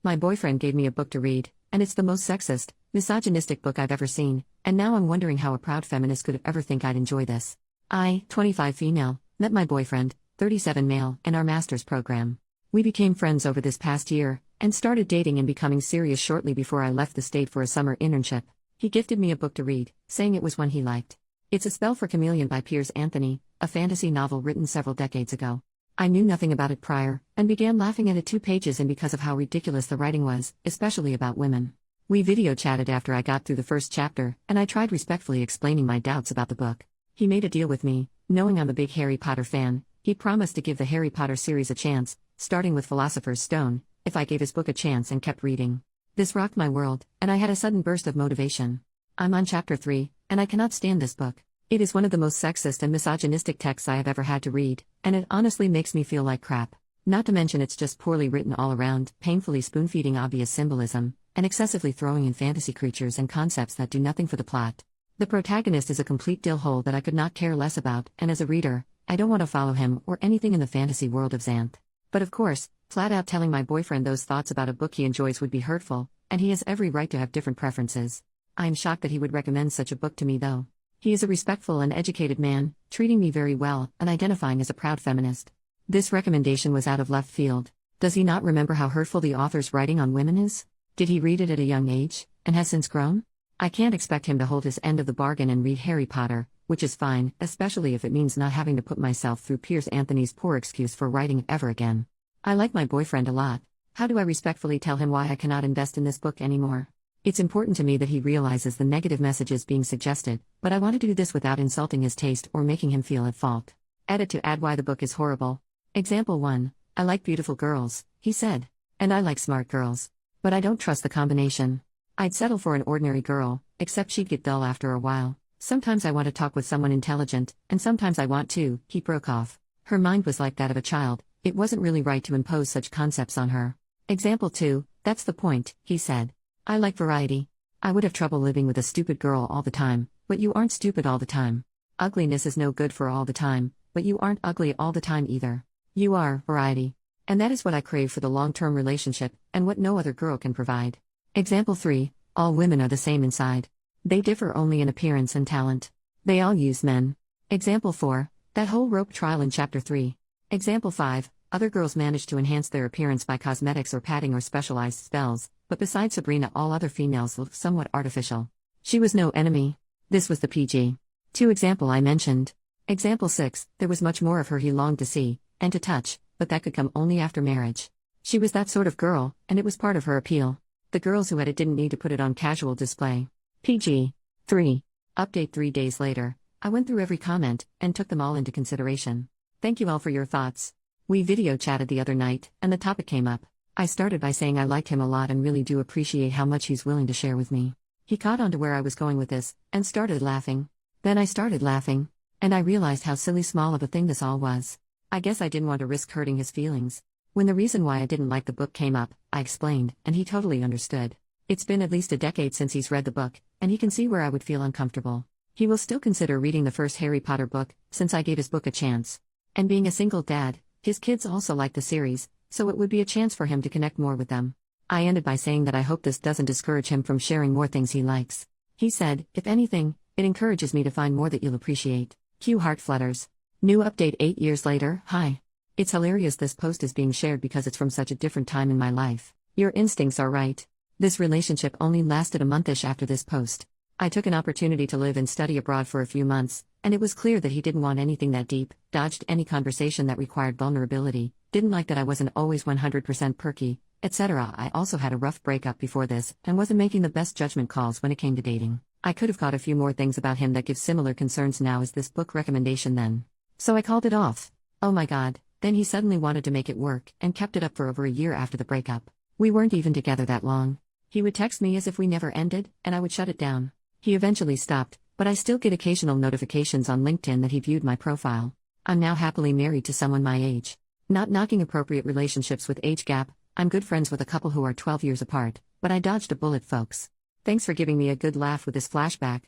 My boyfriend gave me a book to read, and it's the most sexist, misogynistic book I've ever seen, and now I'm wondering how a proud feminist could ever think I'd enjoy this. I, 25 female, met my boyfriend, 37 male, in our master's program. We became friends over this past year, and started dating and becoming serious shortly before I left the state for a summer internship. He gifted me a book to read, saying it was one he liked. It's A Spell for Chameleon by Piers Anthony, a fantasy novel written several decades ago. I knew nothing about it prior, and began laughing at it 2 pages in because of how ridiculous the writing was, especially about women. We video chatted after I got through the first chapter, and I tried respectfully explaining my doubts about the book. He made a deal with me, knowing I'm a big Harry Potter fan. He promised to give the Harry Potter series a chance, starting with Philosopher's Stone, if I gave his book a chance and kept reading. This rocked my world, and I had a sudden burst of motivation. I'm on chapter 3, and I cannot stand this book. It is one of the most sexist and misogynistic texts I have ever had to read, and it honestly makes me feel like crap. Not to mention it's just poorly written all around, painfully spoon-feeding obvious symbolism, and excessively throwing in fantasy creatures and concepts that do nothing for the plot. The protagonist is a complete dillhole that I could not care less about, and as a reader, I don't want to follow him or anything in the fantasy world of Xanth. But of course, flat out telling my boyfriend those thoughts about a book he enjoys would be hurtful, and he has every right to have different preferences. I am shocked that he would recommend such a book to me though. He is a respectful and educated man, treating me very well, and identifying as a proud feminist. This recommendation was out of left field. Does he not remember how hurtful the author's writing on women is? Did he read it at a young age, and has since grown? I can't expect him to hold his end of the bargain and read Harry Potter, which is fine, especially if it means not having to put myself through Piers Anthony's poor excuse for writing ever again. I like my boyfriend a lot. How do I respectfully tell him why I cannot invest in this book anymore? It's important to me that he realizes the negative messages being suggested, but I want to do this without insulting his taste or making him feel at fault. Edit to add why the book is horrible. Example 1. I like beautiful girls, he said. And I like smart girls. But I don't trust the combination. I'd settle for an ordinary girl, except she'd get dull after a while. Sometimes I want to talk with someone intelligent, and sometimes I want to, he broke off. Her mind was like that of a child, it wasn't really right to impose such concepts on her. Example 2. That's the point, he said. I like variety. I would have trouble living with a stupid girl all the time, but you aren't stupid all the time. Ugliness is no good for all the time, but you aren't ugly all the time either. You are variety. And that is what I crave for the long-term relationship, and what no other girl can provide. Example 3. All women are the same inside. They differ only in appearance and talent. They all use men. Example 4. That whole rope trial in chapter 3. Example 5. Other girls manage to enhance their appearance by cosmetics or padding or specialized spells, but besides Sabrina all other females look somewhat artificial. She was no enemy. This was the PG. 2 example I mentioned. Example 6, there was much more of her he longed to see, and to touch, but that could come only after marriage. She was that sort of girl, and it was part of her appeal. The girls who had it didn't need to put it on casual display. PG. 3. Update 3 days later. I went through every comment, and took them all into consideration. Thank you all for your thoughts. We video chatted the other night, and the topic came up. I started by saying I liked him a lot and really do appreciate how much he's willing to share with me. He caught on to where I was going with this, and started laughing. Then I started laughing. And I realized how silly small of a thing this all was. I guess I didn't want to risk hurting his feelings. When the reason why I didn't like the book came up, I explained, and he totally understood. It's been at least a decade since he's read the book, and he can see where I would feel uncomfortable. He will still consider reading the first Harry Potter book, since I gave his book a chance. And being a single dad, his kids also like the series, so it would be a chance for him to connect more with them. I ended by saying that I hope this doesn't discourage him from sharing more things he likes. He said, if anything, it encourages me to find more that you'll appreciate. Cue heart flutters. New update 8 years later. Hi. It's hilarious this post is being shared because it's from such a different time in my life. Your instincts are right. This relationship only lasted a monthish after this post. I took an opportunity to live and study abroad for a few months, and it was clear that he didn't want anything that deep, dodged any conversation that required vulnerability, didn't like that I wasn't always 100% perky, etc. I also had a rough breakup before this, and wasn't making the best judgment calls when it came to dating. I could have caught a few more things about him that give similar concerns now as this book recommendation then. So I called it off. Oh my god, then he suddenly wanted to make it work, and kept it up for over a year after the breakup. We weren't even together that long. He would text me as if we never ended, and I would shut it down. He eventually stopped, but I still get occasional notifications on LinkedIn that he viewed my profile. I'm now happily married to someone my age. Not knocking appropriate relationships with age gap, I'm good friends with a couple who are 12 years apart, but I dodged a bullet, folks. Thanks for giving me a good laugh with this flashback.